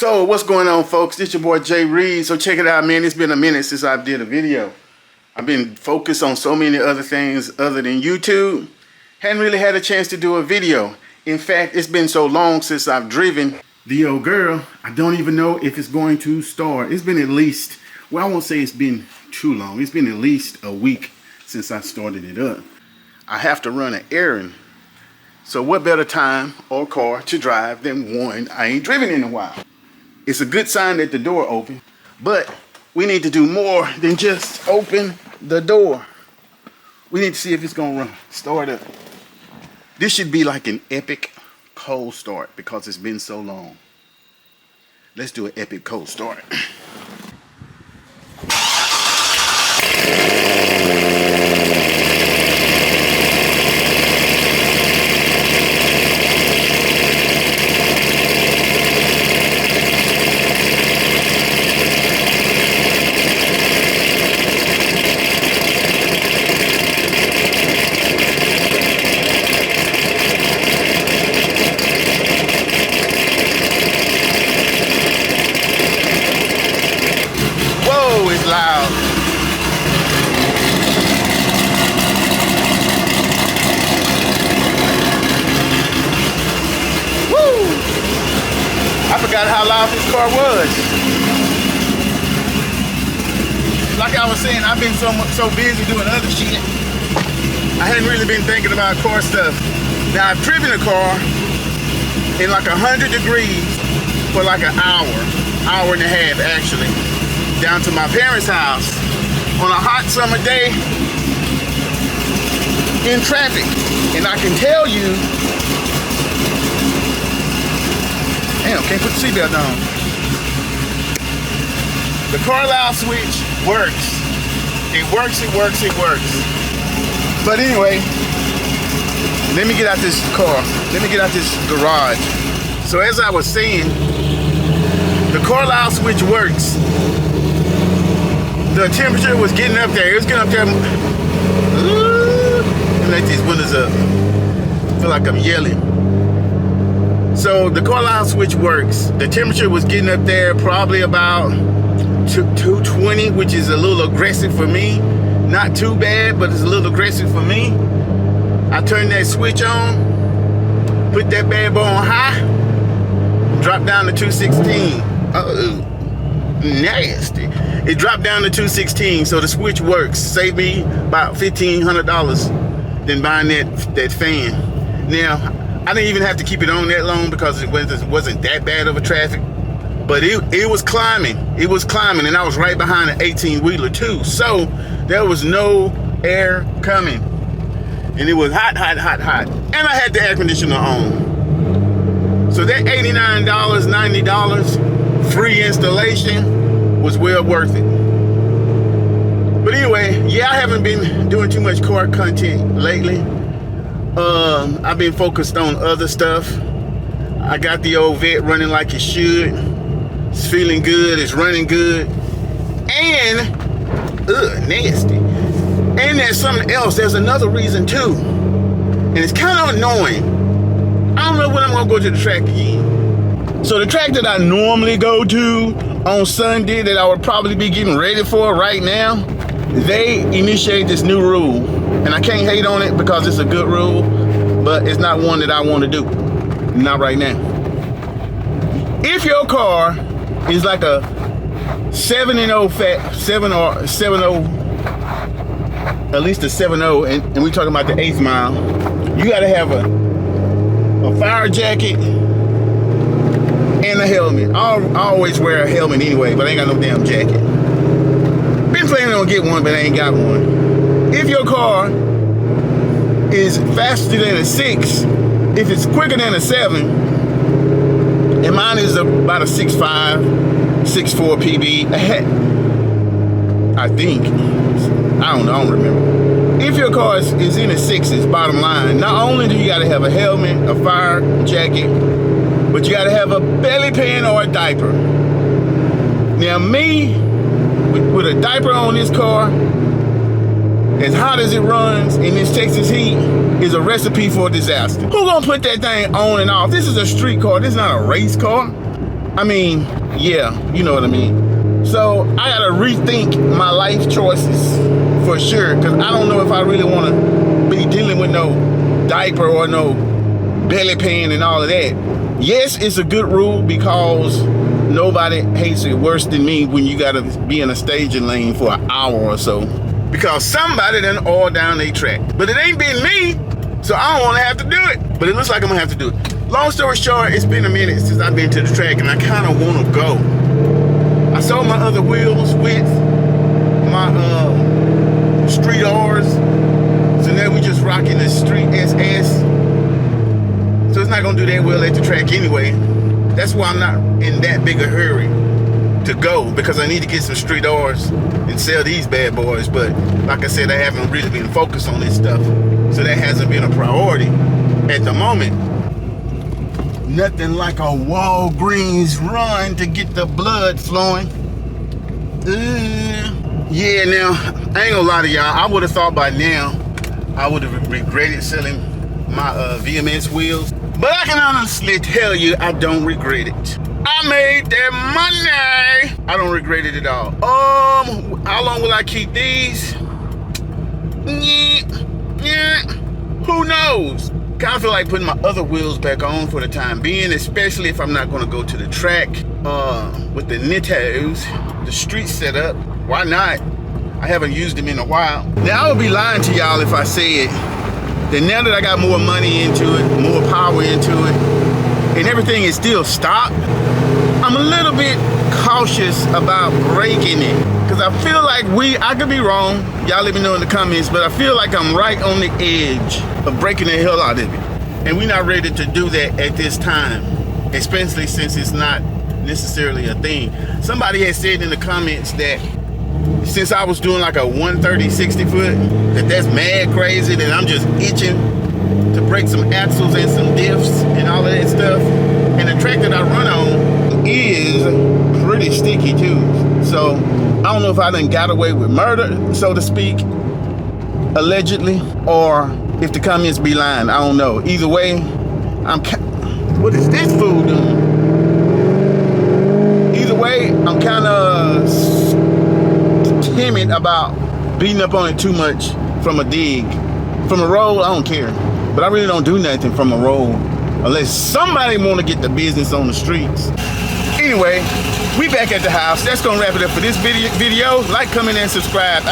So what's going on, folks? This your boy Jay Reed. So check it out, man. It's been a minute since I did a video. I've been focused on so many other things other than YouTube. Hadn't really had a chance to do a video. In fact, it's been so long since I've driven the old girl, I don't even know if it's going to start. It's been at least, well, I won't say it's been too long. It's been at least a week since I started it up. I have to run an errand. So what better time or car to drive than one I ain't driven in a while. It's a good sign that the door open, but we need to do more than just open the door. We need to see if it's gonna start up. This should be like an epic cold start because it's been so long. Let's do an epic cold start. It's loud. Woo! I forgot how loud this car was. Like I was saying, I've been so busy doing other shit. I hadn't really been thinking about car stuff. Now I've driven a car in like 100 degrees for like an hour and a half actually, down to my parents' house on a hot summer day in traffic. And I can tell you, damn, can't put the seatbelt on. The car loud switch works. It works, it works, it works. But anyway, let me get out this car. Let me get out this garage. So as I was saying, the car loud switch works. The temperature was getting up there. It was getting up there. Let these windows up. I feel like I'm yelling. So the car loud switch works. The temperature was getting up there probably about 220, which is a little aggressive for me. Not too bad, but it's a little aggressive for me. I turned that switch on, put that bad boy on high, drop down to 216. Uh-oh. Nasty. It dropped down to 216, so the switch works. Saved me about $1,500 than buying that fan. Now, I didn't even have to keep it on that long because it wasn't that bad of a traffic, but it was climbing. It was climbing, and I was right behind an 18-wheeler too, so there was no air coming, and it was hot, hot, hot, hot, and I had the air conditioner on. So that $89, $90 free installation was well worth it. But anyway, yeah, I haven't been doing too much car content lately. I've been focused on other stuff. I got the old Vette running like it should. It's feeling good, it's running good. And, nasty. And there's something else, there's another reason too. And it's kind of annoying. I don't know when I'm gonna go to the track again. So the track that I normally go to on Sunday, that I would probably be getting ready for right now, they initiate this new rule. And I can't hate on it because it's a good rule, but it's not one that I want to do. Not right now. If your car is like a 7.0, at least a 7.0, and we're talking about the 8th mile, you gotta have a fire jacket and a helmet. I always wear a helmet anyway, but I ain't got no damn jacket. Been planning on getting one, but I ain't got one. If your car is faster than a 6, if it's quicker than a 7, and mine is about a 6.5, 6.4 PB, I think. I don't know, I don't remember. If your car is in the 6s, bottom line, not only do you gotta have a helmet, a fire jacket, but you gotta have a belly pan or a diaper. Now me, with a diaper on this car, as hot as it runs in this Texas heat, is a recipe for disaster. Who gonna put that thing on and off? This is a street car, this is not a race car. I mean, yeah, you know what I mean. So I gotta rethink my life choices for sure, because I don't know if I really want to be dealing with no diaper or no belly pain and all of that. Yes, it's a good rule because nobody hates it worse than me when you gotta be in a staging lane for an hour or so because somebody done oiled down their track. But it ain't been me, so I don't want to have to do it. But it looks like I'm gonna have to do it. Long story short, it's been a minute since I've been to the track and I kind of want to go. I sold my other wheels with my Street R's, so now we just rocking the Street SS. So it's not gonna do that well at the track anyway. That's why I'm not in that big a hurry to go, because I need to get some Street R's and sell these bad boys. But like I said, I haven't really been focused on this stuff, so that hasn't been a priority at the moment. Nothing like a Walgreens run to get the blood flowing. Yeah, now, I ain't gonna lie to y'all. I would have thought by now I would have regretted selling my VMS wheels. But I can honestly tell you, I don't regret it. I made that money. I don't regret it at all. How long will I keep these? Yeah, who knows? Kind of feel like putting my other wheels back on for the time being, especially if I'm not gonna go to the track with the Nittos, the street setup. Why not? I haven't used them in a while. Now, I would be lying to y'all if I said that now that I got more money into it, more power into it, and everything is still stock, I'm a little bit cautious about breaking it. Because I feel like I could be wrong, y'all let me know in the comments, but I feel like I'm right on the edge of breaking the hell out of it. And we're not ready to do that at this time, especially since it's not necessarily a thing. Somebody had said in the comments that since I was doing like a 130 60 foot, that's mad crazy, that I'm just itching to break some axles and some diffs and all of that stuff. And the track that I run on is pretty sticky too. So I don't know if I done got away with murder, so to speak, allegedly, or if the comments be lying. I don't know. Either way, what is this fool doing? Either way, I'm kind of timid about beating up on it too much from a dig. From a roll, I don't care. But I really don't do nothing from a roll unless somebody want to get the business on the streets. Anyway, we back at the house. That's gonna wrap it up for this video. Like, comment, and subscribe.